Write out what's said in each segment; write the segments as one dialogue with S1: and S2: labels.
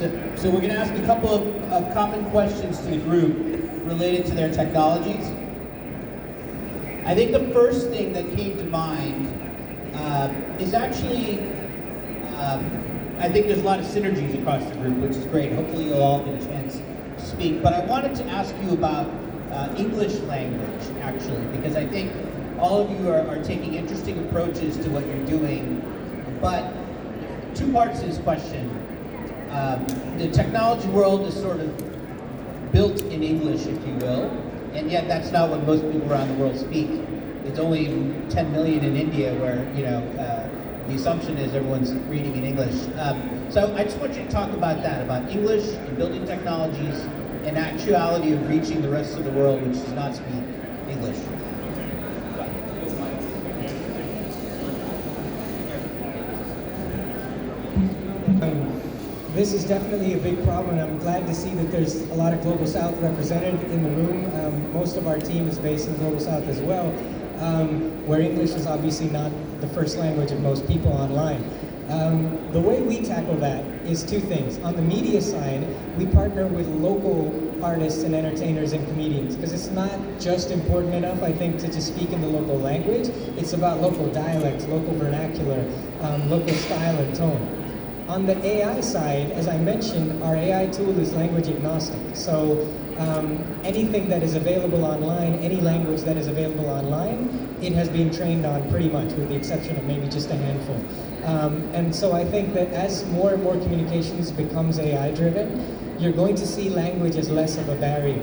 S1: So we're going to ask a couple of common questions to the group related to their technologies. I think the first thing that came to mind is actually, I think there's a lot of synergies across the group, which is great. Hopefully you'll all get a chance to speak. But I wanted to ask you about English language, actually, because I think all of you are taking interesting approaches to what you're doing. But two parts to this question. The technology world is sort of built in English, if you will, and yet that's not what most people around the world speak. It's only 10 million in India where, the assumption is everyone's reading in English. So I just want you to talk about that, about English and building technologies and actuality of reaching the rest of the world which does not speak English.
S2: This is definitely a big problem. I'm glad to see that there's a lot of Global South represented in the room. Most of our team is based in Global South as well, where English is obviously not the first language of most people online. The way we tackle that is two things. On the media side, we partner with local artists and entertainers and comedians, because it's not just important enough, I think, to just speak in the local language. It's about local dialects, local vernacular, local style and tone. On the AI side, as I mentioned, our AI tool is language agnostic. So anything that is available online, any language that is available online, it has been trained on pretty much, with the exception of maybe just a handful. And so I think that as more and more communications becomes AI-driven, you're going to see language as less of a barrier.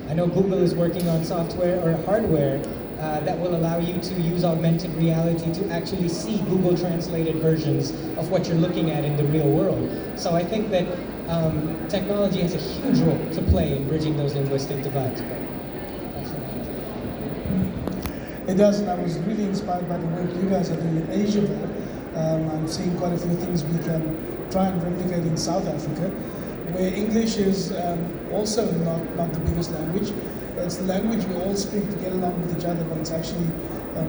S2: I know Google is working on software or hardware that will allow you to use augmented reality to actually see Google translated versions of what you're looking at in the real world. So I think that technology has a huge role to play in bridging those linguistic divides.
S3: It does, and I was really inspired by the work you guys are doing in Asia. I'm seeing quite a few things we can try and replicate in South Africa, where English is also not the biggest language. It's the language we all speak to get along with each other, but it's actually,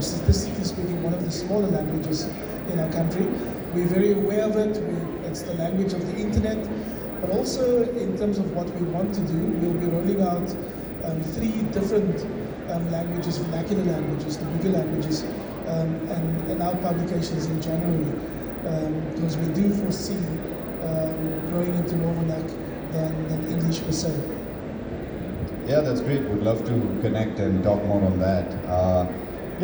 S3: statistically speaking, one of the smaller languages in our country. We're very aware of it. It's the language of the internet, but also in terms of what we want to do, we'll be rolling out 3 different languages, vernacular languages, the bigger languages, and in our publications in January, because we do foresee growing into more vernac than English per se.
S4: Yeah, that's great. Would love to connect and talk more on that.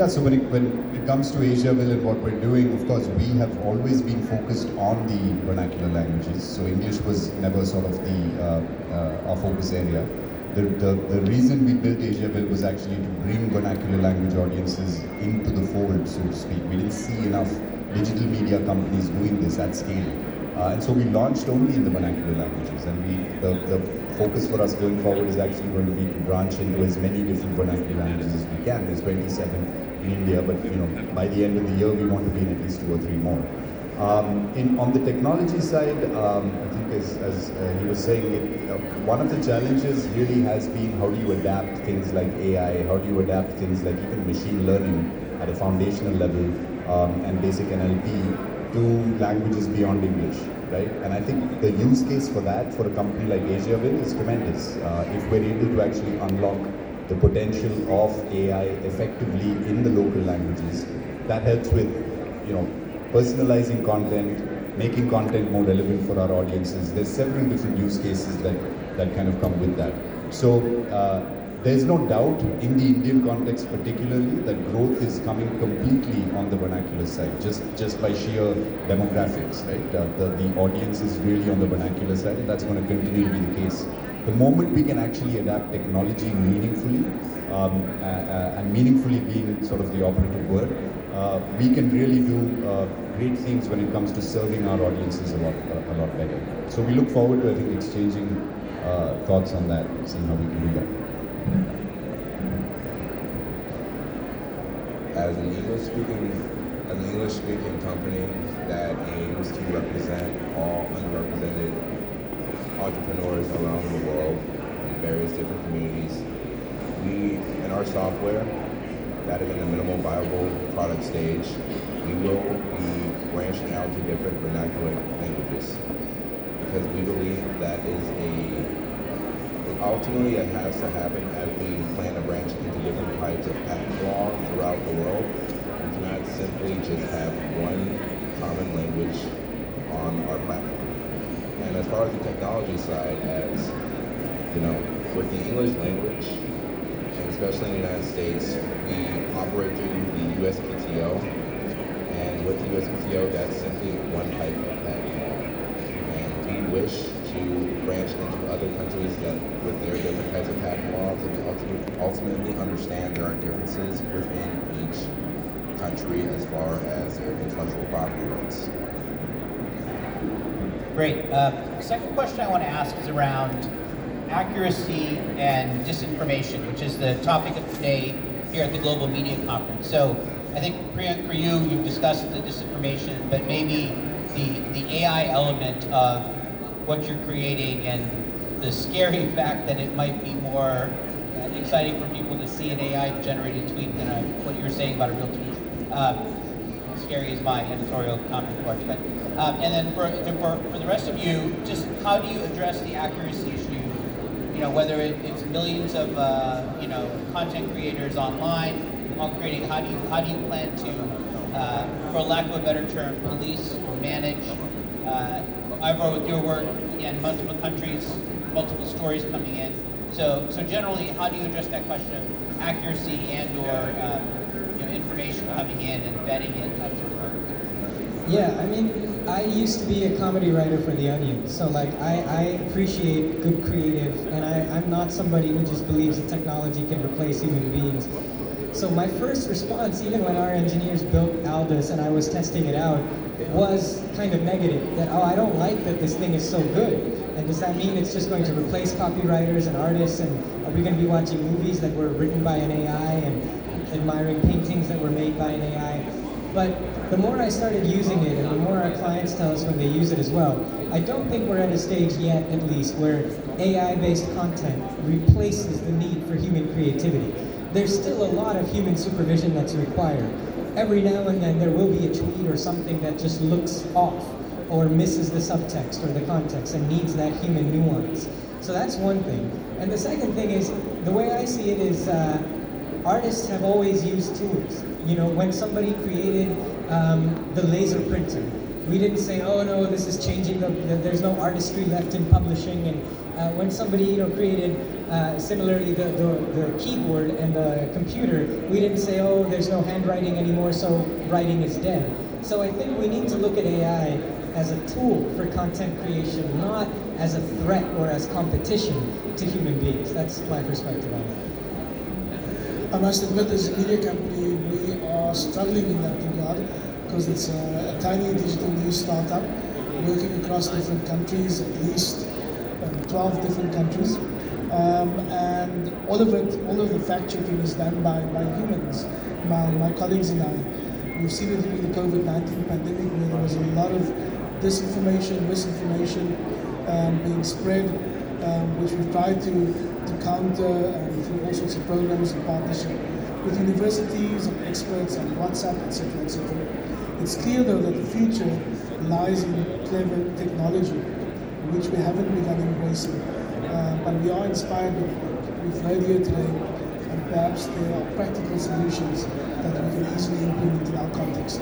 S4: So when it comes to Asiaville and what we're doing, of course, we have always been focused on the vernacular languages. So English was never sort of our focus area. The reason we built Asiaville was actually to bring vernacular language audiences into the fold, so to speak. We didn't see enough digital media companies doing this at scale. And so we launched only in the vernacular languages, and the focus for us going forward is actually going to be to branch into as many different vernacular languages as we can. There's 27 in India, but by the end of the year we want to be in at least 2 or 3 more. On the technology side, I think as he was saying, one of the challenges really has been how do you adapt things like AI, how do you adapt things like even machine learning at a foundational level and basic NLP to languages beyond English, right? And I think the use case for that, for a company like Asiaville, is tremendous. If we're able to actually unlock the potential of AI effectively in the local languages, that helps with, personalizing content, making content more relevant for our audiences. There's several different use cases that kind of come with that. So there's no doubt in the Indian context particularly that growth is coming completely on the vernacular side, just by sheer demographics, right? The audience is really on the vernacular side, and that's going to continue to be the case. The moment we can actually adapt technology meaningfully, and meaningfully being sort of the operative word, we can really do great things when it comes to serving our audiences a lot better. So we look forward to, I think, exchanging thoughts on that, seeing how we can do that.
S5: As an English-speaking company that aims to represent all underrepresented entrepreneurs around the world in various different communities, we, in our software, that is in the minimal viable product stage, we will be branching out to different vernacular languages. because we believe that is ultimately it has to happen as we plan to branch into different types of patent law throughout the world. We cannot simply just have one common language on our platform. And as far as the technology side, as you know, with the English language, and especially in the United States, we operate through the USPTO, and with the USPTO, that's simply one type of patent law. And we wish to branch into other countries that, with their different types of patent laws, and to ultimately understand there are differences within each country as far as their intellectual property rights.
S1: Great. Second question I want to ask is around accuracy and disinformation, which is the topic of today here at the Global Media Conference. So I think, Priyank, for you, you've discussed the disinformation, but maybe the AI element of what you're creating and the scary fact that it might be more exciting for people to see an AI-generated tweet than what you were saying about a real tweet. Scary is my editorial comment, of course. But, and then for the rest of you, just how do you address the accuracy issue? You know, whether it's millions of content creators online, all creating. How do you plan to, for lack of a better term, police or manage? However, with your work, again, multiple countries, multiple stories coming in. So generally, how do you address that question of accuracy and/or information coming in and vetting it? That sort of work?
S2: Yeah, I mean, I used to be a comedy writer for The Onion, so like I appreciate good creative, and I'm not somebody who just believes that technology can replace human beings. So my first response, even when our engineers built Aldous and I was testing it out, was kind of negative, that, oh, I don't like that this thing is so good. And does that mean it's just going to replace copywriters and artists, and are we going to be watching movies that were written by an AI and admiring paintings that were made by an AI? But the more I started using it, and the more our clients tell us when they use it as well, I don't think we're at a stage yet, at least, where AI-based content replaces the need for human creativity. There's still a lot of human supervision that's required. Every now and then there will be a tweet or something that just looks off, or misses the subtext or the context and needs that human nuance. So that's one thing. And the second thing is, the way I see it is, artists have always used tools. You know, when somebody created the laser printer, we didn't say, oh no, this is changing, there's no artistry left in publishing. And when somebody created, similarly, the keyboard and the computer, we didn't say, oh, there's no handwriting anymore, so writing is dead. So I think we need to look at AI as a tool for content creation, not as a threat or as competition to human beings. That's my perspective on it.
S3: I must admit, as a media company, we are struggling in that regard because it's a tiny digital news startup working across different countries, at least 12 different countries. And all of the fact checking is done by humans, my colleagues and I. We've seen it during the COVID-19 pandemic where there was a lot of disinformation, misinformation being spread, which we've tried to counter through all sorts of programs in partnership with universities and experts on WhatsApp, etc., etc. It's clear though that the future lies in clever technology, which we haven't begun embracing. But we are inspired with what we've heard here today, and perhaps there are practical solutions that we can easily implement in our context.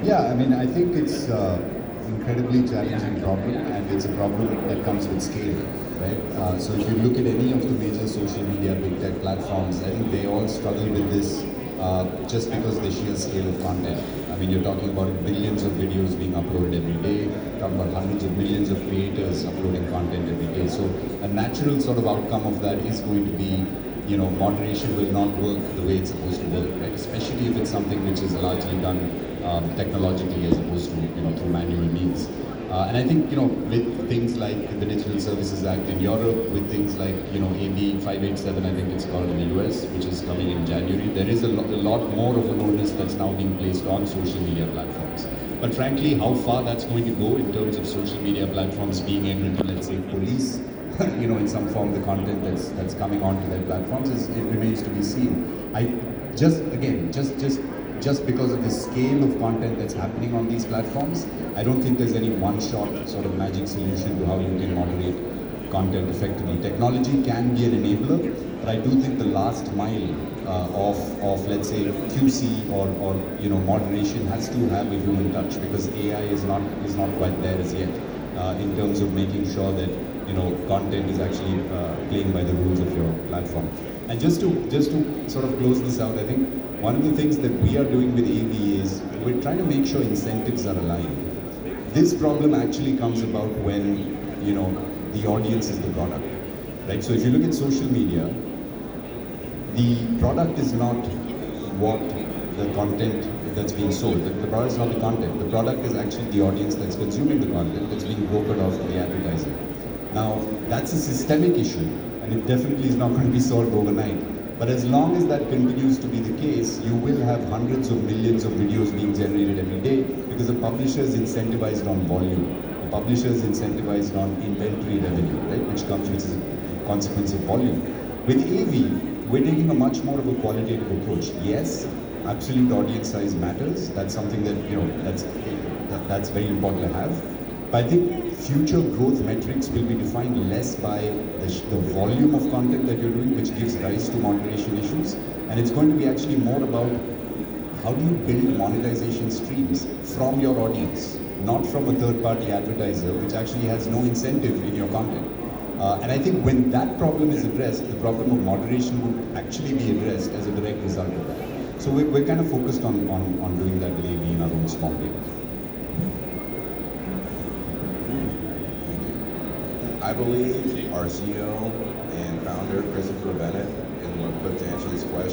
S4: Yeah, I mean, I think it's incredibly challenging problem, and it's a problem that comes with scale, right? So if you look at any of the major social media big tech platforms, I think they all struggle with this just because of the sheer scale of content. I mean, you're talking about billions of videos being uploaded every day, talking about hundreds of millions of creators uploading content every day. So a natural sort of outcome of that is going to be, moderation will not work the way it's supposed to work, right? Especially if it's something which is largely done technologically as opposed to, through manual means. And I think, with things like the Digital Services Act in Europe, with things like, AB 587, I think it's called in the US, which is coming in January, there is a lot more of an onus that's now being placed on social media platforms. But frankly, how far that's going to go in terms of social media platforms being able to, let's say, police, in some form the content that's coming onto their platforms, it remains to be seen. just because of the scale of content that's happening on these platforms, I don't think there's any one-shot sort of magic solution to how you can moderate content effectively. Technology can be an enabler, but I do think the last mile of let's say QC or moderation has to have a human touch, because AI is not quite there as yet in terms of making sure that content is actually playing by the rules of your platform. And just to sort of close this out, I think one of the things that we are doing with AV is we're trying to make sure incentives are aligned. This problem actually comes about when the audience is the product, right? So if you look at social media, the product is not what the content that's being sold. The product is not the content. The product is actually the audience that's consuming the content that's being brokered off to the advertiser. Now, that's a systemic issue, and it definitely is not going to be solved overnight. But as long as that continues to be the case, you will have hundreds of millions of videos being generated every day, because the publisher is incentivized on volume. The publisher is incentivized on inventory revenue, right, which is a consequence of volume. With AV, we're taking a much more of a qualitative approach. Yes, absolute audience size matters. That's something that that's very important to have. But I think future growth metrics will be defined less by the volume of content that you're doing, which gives rise to moderation issues, and it's going to be actually more about how do you build monetization streams from your audience, not from a third-party advertiser, which actually has no incentive in your content. And I think when that problem is addressed, the problem of moderation would actually be addressed as a direct result of that. So we're kind of focused on doing that with AV in our own small way.
S5: I believe our CEO and founder, Christopher Bennett, is more equipped to answer this question.